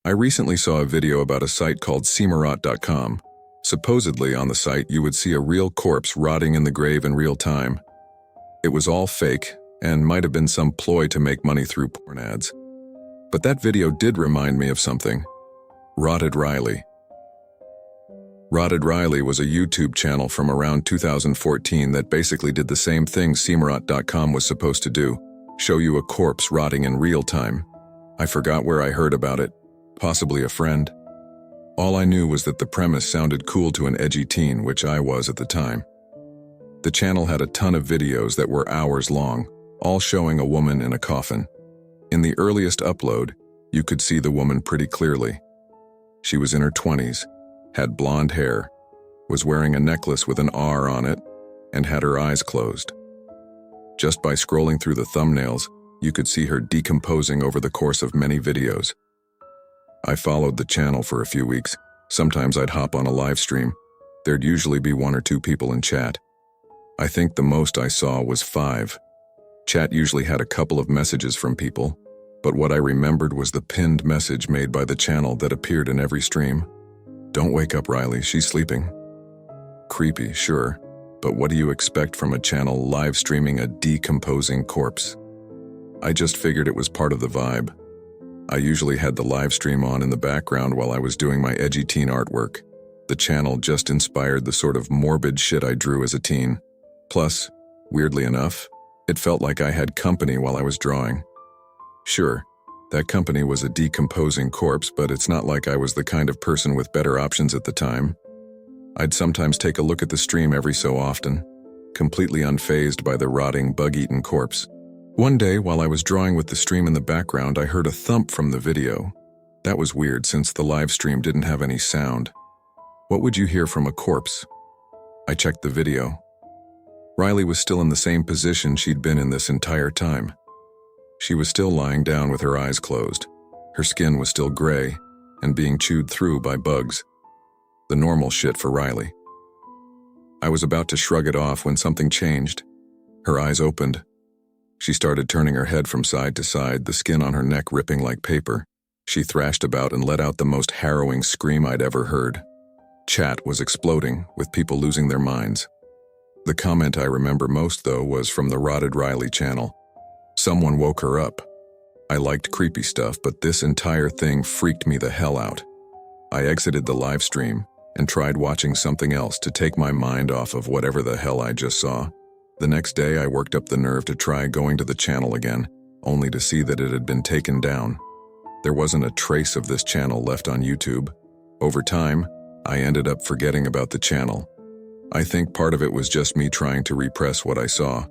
I recently saw a video about a site called Summaries.com. Supposedly on the site you would see a real corpse rotting in the grave in real time. It was all fake and might have been some ploy to make money through porn ads. But that video did remind me of something. Rotted Riley. Rotted Riley was a YouTube channel from around 2014 that basically did the same thing Summaries.com was supposed to do, show you a corpse rotting in real time. I forgot where I heard about it, possibly a friend. All I knew was that the premise sounded cool to an edgy teen, which I was at the time. The channel had a ton of videos that were hours long, all showing a woman in a coffin. In the earliest upload, you could see the woman pretty clearly. She was in her 20s, had blonde hair, was wearing a necklace with an R on it, and had her eyes closed. Just by scrolling through the thumbnails, you could see her decomposing over the course of many videos. I followed the channel for a few weeks. Sometimes I'd hop on a live stream. There'd usually be 1 or 2 people in chat. I think the most I saw was 5. Chat usually had a couple of messages from people, but what I remembered was the pinned message made by the channel that appeared in every stream. "Don't wake up, Riley, she's sleeping." Creepy, sure, but what do you expect from a channel live streaming a decomposing corpse? I just figured it was part of the vibe. I usually had the live stream on in the background while I was doing my edgy teen artwork. The channel just inspired the sort of morbid shit I drew as a teen. Plus, weirdly enough, it felt like I had company while I was drawing. Sure, that company was a decomposing corpse, but it's not like I was the kind of person with better options at the time. I'd sometimes take a look at the stream every so often, completely unfazed by the rotting, bug-eaten corpse. One day, while I was drawing with the stream in the background, I heard a thump from the video. That was weird since the live stream didn't have any sound. What would you hear from a corpse? I checked the video. Riley was still in the same position she'd been in this entire time. She was still lying down with her eyes closed. Her skin was still gray and being chewed through by bugs. The normal shit for Riley. I was about to shrug it off when something changed. Her eyes opened. She started turning her head from side to side, the skin on her neck ripping like paper. She thrashed about and let out the most harrowing scream I'd ever heard. Chat was exploding, with people losing their minds. The comment I remember most, though, was from the Rotted Riley channel. Someone woke her up. I liked creepy stuff, but this entire thing freaked me the hell out. I exited the live stream and tried watching something else to take my mind off of whatever the hell I just saw. The next day, I worked up the nerve to try going to the channel again, only to see that it had been taken down. There wasn't a trace of this channel left on YouTube. Over time, I ended up forgetting about the channel. I think part of it was just me trying to repress what I saw.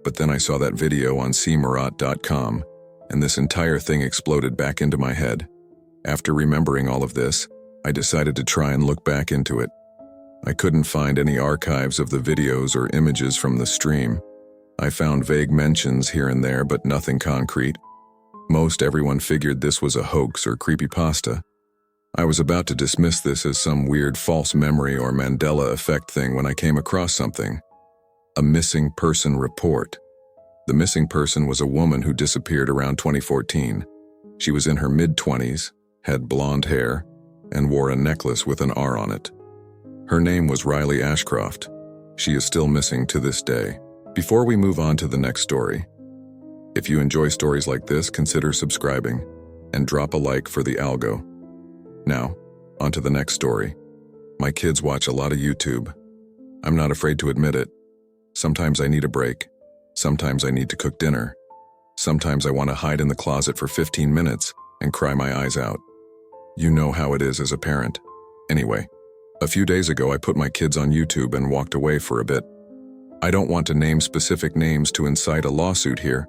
But then I saw that video on Summaries.com, and this entire thing exploded back into my head. After remembering all of this, I decided to try and look back into it. I couldn't find any archives of the videos or images from the stream. I found vague mentions here and there, but nothing concrete. Most everyone figured this was a hoax or creepypasta. I was about to dismiss this as some weird false memory or Mandela effect thing when I came across something. A missing person report. The missing person was a woman who disappeared around 2014. She was in her mid-20s, had blonde hair, and wore a necklace with an R on it. Her name was Riley Ashcroft. She is still missing to this day. Before we move on to the next story, if you enjoy stories like this, consider subscribing and drop a like for the algo. Now, on to the next story. My kids watch a lot of YouTube. I'm not afraid to admit it. Sometimes I need a break. Sometimes I need to cook dinner. Sometimes I want to hide in the closet for 15 minutes and cry my eyes out. You know how it is as a parent. Anyway, a few days ago I put my kids on YouTube and walked away for a bit. I don't want to name specific names to incite a lawsuit here,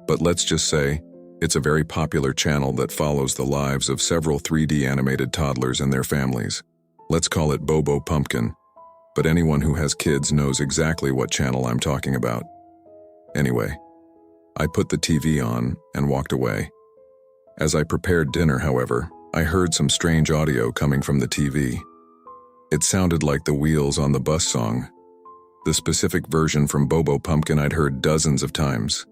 but let's just say it's a very popular channel that follows the lives of several 3D animated toddlers and their families. Let's call it Bobo Pumpkin, but anyone who has kids knows exactly what channel I'm talking about. Anyway, I put the TV on and walked away. As I prepared dinner, however, I heard some strange audio coming from the TV. It sounded like the Wheels on the Bus song, the specific version from Bobo Pumpkin I'd heard dozens of times,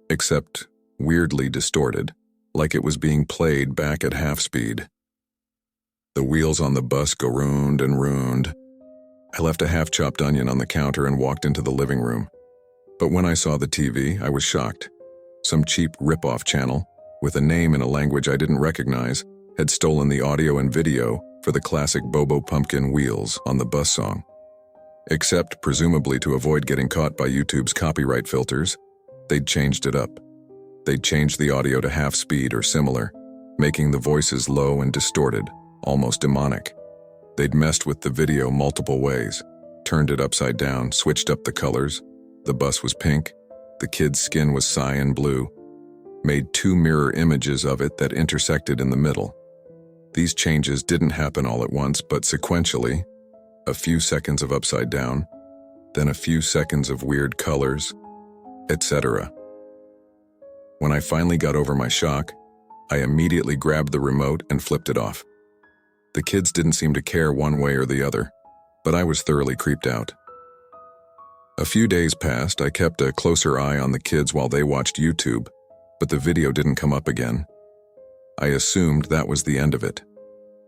except weirdly distorted. like it was being played back at half speed. The wheels on the bus go round and round. I left a half-chopped onion on the counter and walked into the living room. But when I saw the TV, I was shocked. Some cheap rip-off channel, with a name in a language I didn't recognize, had stolen the audio and video for the classic Bobo Pumpkin Wheels on the Bus song. Except, presumably to avoid getting caught by YouTube's copyright filters, they'd changed it up. They'd changed the audio to half speed or similar, making the voices low and distorted, almost demonic. They'd messed with the video multiple ways, turned it upside down, switched up the colors. The bus was pink, the kid's skin was cyan blue, made two mirror images of it that intersected in the middle. These changes didn't happen all at once, but sequentially, a few seconds of upside down, then a few seconds of weird colors, etc. When I finally got over my shock, I immediately grabbed the remote and flipped it off. The kids didn't seem to care one way or the other, but I was thoroughly creeped out. A few days passed. I kept a closer eye on the kids while they watched YouTube, but the video didn't come up again. I assumed that was the end of it.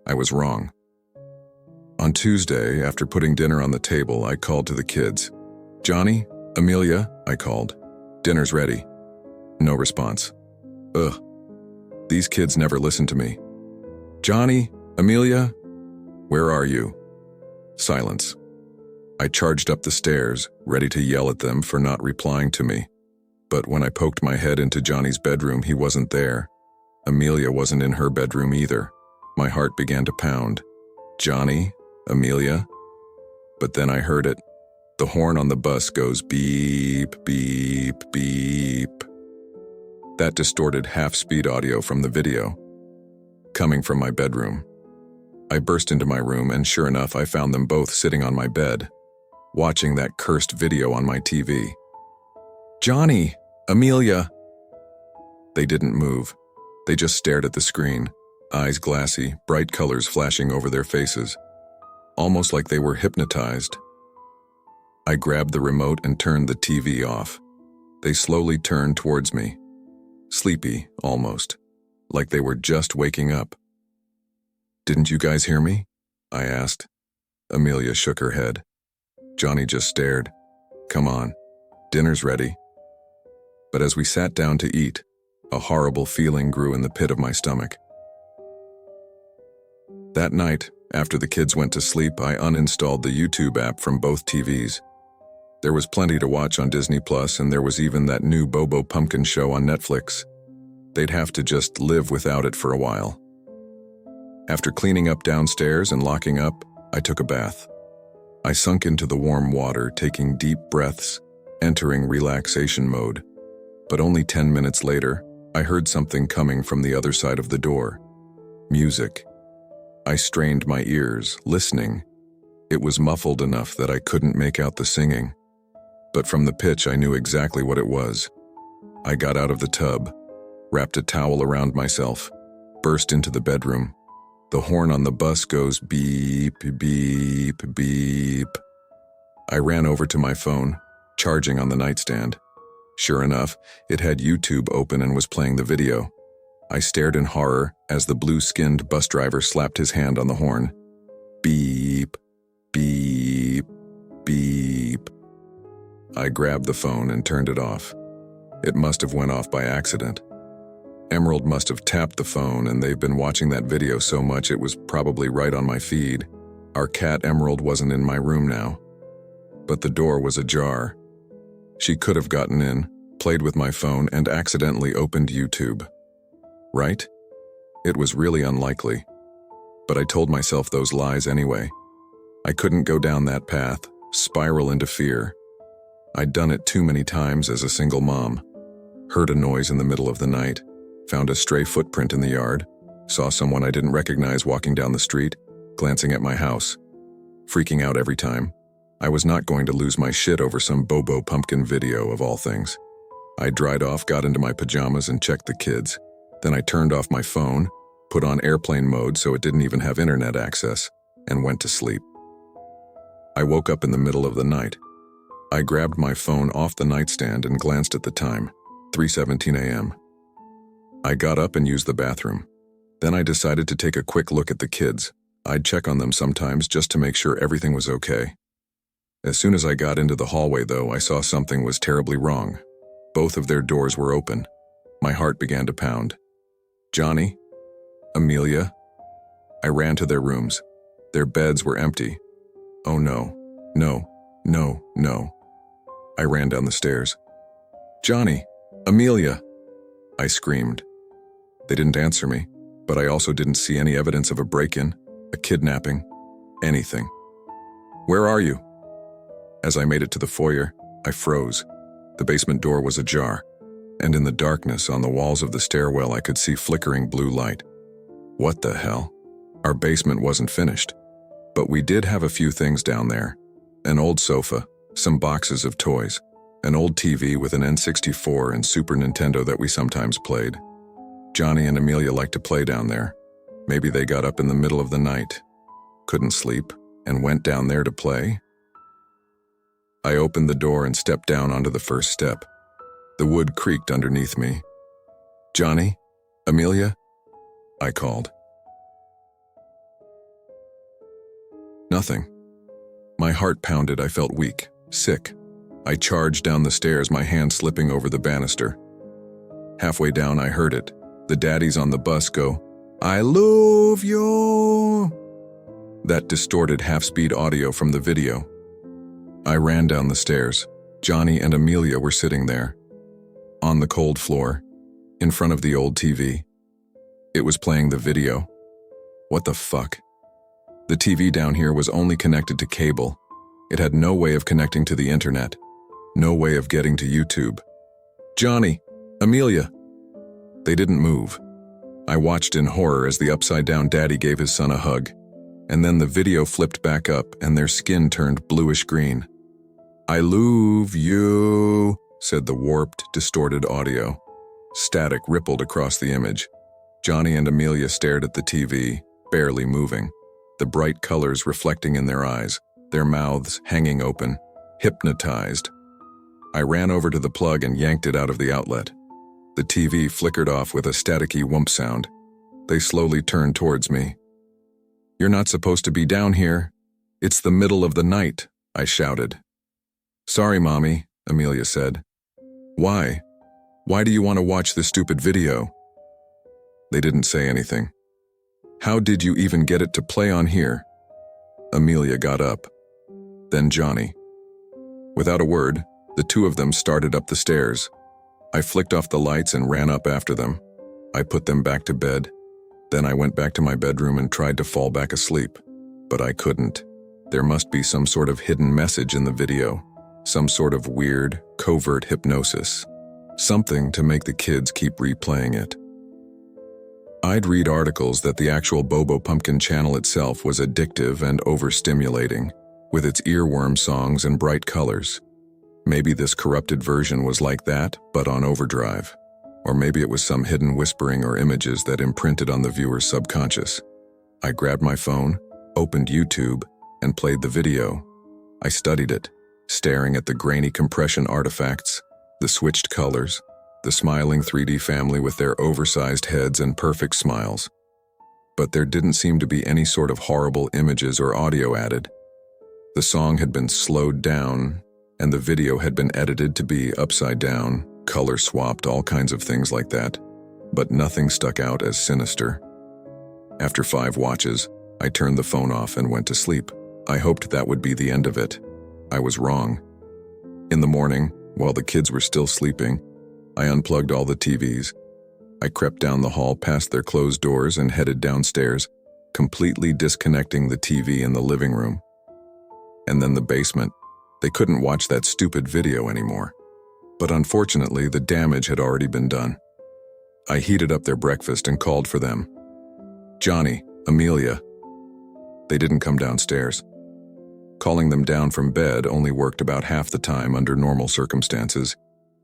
I was wrong. On Tuesday, after putting dinner on the table, I called to the kids. "Johnny? Amelia?" I called. "Dinner's ready." No response. Ugh. These kids never listen to me. "Johnny? Amelia? Where are you?" Silence. I charged up the stairs, ready to yell at them for not replying to me. But when I poked my head into Johnny's bedroom, he wasn't there. Amelia wasn't in her bedroom either. My heart began to pound. Johnny? Amelia? But then I heard it. The horn on the bus goes beep, beep, beep. That distorted half-speed audio from the video, coming from my bedroom. I burst into my room, and sure enough, I found them both sitting on my bed, watching that cursed video on my TV. "Johnny! Amelia!" They didn't move. They just stared at the screen, eyes glassy, bright colors flashing over their faces, almost like they were hypnotized. I grabbed the remote and turned the TV off. They slowly turned towards me, sleepy, almost, like they were just waking up. "Didn't you guys hear me?" I asked. Amelia shook her head. Johnny just stared. "Come on, dinner's ready." But as we sat down to eat, a horrible feeling grew in the pit of my stomach. That night, after the kids went to sleep, I uninstalled the YouTube app from both TVs. There was plenty to watch on Disney Plus, and there was even that new Bobo Pumpkin show on Netflix. They'd have to just live without it for a while. After cleaning up downstairs and locking up, I took a bath. I sunk into the warm water, taking deep breaths, entering relaxation mode. But only 10 minutes later, I heard something coming from the other side of the door. Music. I strained my ears, listening. It was muffled enough that I couldn't make out the singing. But from the pitch, I knew exactly what it was. I got out of the tub, wrapped a towel around myself, burst into the bedroom. The horn on the bus goes beep, beep, beep. I ran over to my phone, charging on the nightstand. Sure enough, it had YouTube open and was playing the video. I stared in horror as the blue-skinned bus driver slapped his hand on the horn. Beep, beep, beep. I grabbed the phone and turned it off. It must have went off by accident. Emerald must have tapped the phone, and they've been watching that video so much it was probably right on my feed. Our cat Emerald wasn't in my room now. But the door was ajar. She could have gotten in, played with my phone, and accidentally opened YouTube. Right? It was really unlikely. But I told myself those lies anyway. I couldn't go down that path, spiral into fear. I'd done it too many times as a single mom. Heard a noise in the middle of the night, found a stray footprint in the yard, saw someone I didn't recognize walking down the street, glancing at my house. Freaking out every time. I was not going to lose my shit over some Bobo Pumpkin video of all things. I dried off, got into my pajamas, and checked the kids. Then I turned off my phone, put on airplane mode so it didn't even have internet access, and went to sleep. I woke up in the middle of the night. I grabbed my phone off the nightstand and glanced at the time, 3:17 a.m. I got up and used the bathroom. Then I decided to take a quick look at the kids. I'd check on them sometimes just to make sure everything was okay. As soon as I got into the hallway, though, I saw something was terribly wrong. Both of their doors were open. My heart began to pound. Johnny? Amelia? I ran to their rooms. Their beds were empty. Oh no, no, no, no. I ran down the stairs. Johnny! Amelia! I screamed. They didn't answer me, but I also didn't see any evidence of a break-in, a kidnapping, anything. Where are you? As I made it to the foyer, I froze. The basement door was ajar, and in the darkness on the walls of the stairwell I could see flickering blue light. What the hell? Our basement wasn't finished. But we did have a few things down there. An old sofa, some boxes of toys, an old TV with an N64 and Super Nintendo that we sometimes played. Johnny and Amelia liked to play down there. Maybe they got up in the middle of the night, couldn't sleep, and went down there to play. I opened the door and stepped down onto the first step. The wood creaked underneath me. Johnny? Amelia? I called. Nothing. My heart pounded. I felt weak, sick. I charged down the stairs, my hand slipping over the banister. Halfway down, I heard it. The daddies on the bus go, "I love you." That distorted half-speed audio from the video. I ran down the stairs. Johnny and Amelia were sitting there, on the cold floor, in front of the old TV. It was playing the video. What the fuck? The TV down here was only connected to cable. It had no way of connecting to the internet, no way of getting to YouTube. Johnny! Amelia! They didn't move. I watched in horror as the upside-down daddy gave his son a hug, and then the video flipped back up and their skin turned bluish-green. "I love you," said the warped, distorted audio. Static rippled across the image. Johnny and Amelia stared at the TV, barely moving, the bright colors reflecting in their eyes, their mouths hanging open, hypnotized. I ran over to the plug and yanked it out of the outlet. The TV flickered off with a staticky whoomp sound. They slowly turned towards me. "You're not supposed to be down here. It's the middle of the night," I shouted. "Sorry, Mommy," Amelia said. "Why? Why do you want to watch this stupid video?" They didn't say anything. "How did you even get it to play on here?" Amelia got up. Then Johnny. Without a word, the two of them started up the stairs. I flicked off the lights and ran up after them. I put them back to bed. Then I went back to my bedroom and tried to fall back asleep. But I couldn't. There must be some sort of hidden message in the video. Some sort of weird, covert hypnosis. Something to make the kids keep replaying it. I'd read articles that the actual Bobo Pumpkin channel itself was addictive and overstimulating, with its earworm songs and bright colors. Maybe this corrupted version was like that, but on overdrive. Or maybe it was some hidden whispering or images that imprinted on the viewer's subconscious. I grabbed my phone, opened YouTube, and played the video. I studied it, staring at the grainy compression artifacts, the switched colors, the smiling 3D family with their oversized heads and perfect smiles. But there didn't seem to be any sort of horrible images or audio added. The song had been slowed down, and the video had been edited to be upside down, color swapped, all kinds of things like that. But nothing stuck out as sinister. After 5 watches, I turned the phone off and went to sleep. I hoped that would be the end of it. I was wrong. In the morning, while the kids were still sleeping, I unplugged all the TVs. I crept down the hall past their closed doors and headed downstairs, completely disconnecting the TV in the living room. And then the basement. They couldn't watch that stupid video anymore. But unfortunately, the damage had already been done. I heated up their breakfast and called for them. Johnny, Amelia. They didn't come downstairs. Calling them down from bed only worked about half the time under normal circumstances,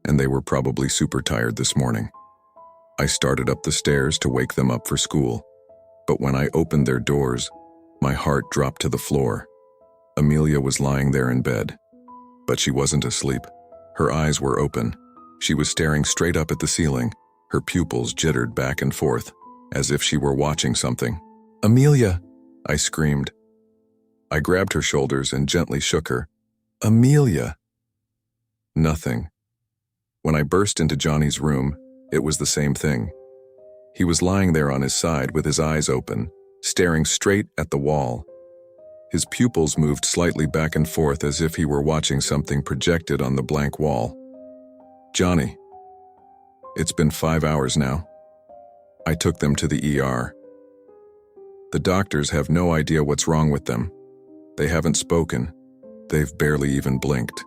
and they were probably super tired this morning. I started up the stairs to wake them up for school, but when I opened their doors, my heart dropped to the floor. Amelia was lying there in bed, but she wasn't asleep. Her eyes were open. She was staring straight up at the ceiling, Her pupils jittered back and forth, as if she were watching something. "Amelia!" I screamed. I grabbed her shoulders and gently shook her. "Amelia!" Nothing. When I burst into Johnny's room, it was the same thing. He was lying there on his side with his eyes open, staring straight at the wall. His pupils moved slightly back and forth as if he were watching something projected on the blank wall. "Johnny." It's been 5 hours now. I took them to the ER. The doctors have no idea what's wrong with them. They haven't spoken. They've barely even blinked.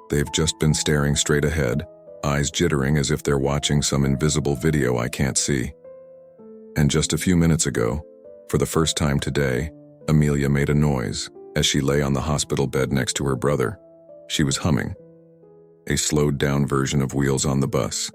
They've just been staring straight ahead, eyes jittering as if they're watching some invisible video I can't see. And just a few minutes ago, for the first time today, Amelia made a noise as she lay on the hospital bed next to her brother. She was humming, a slowed-down version of Wheels on the Bus.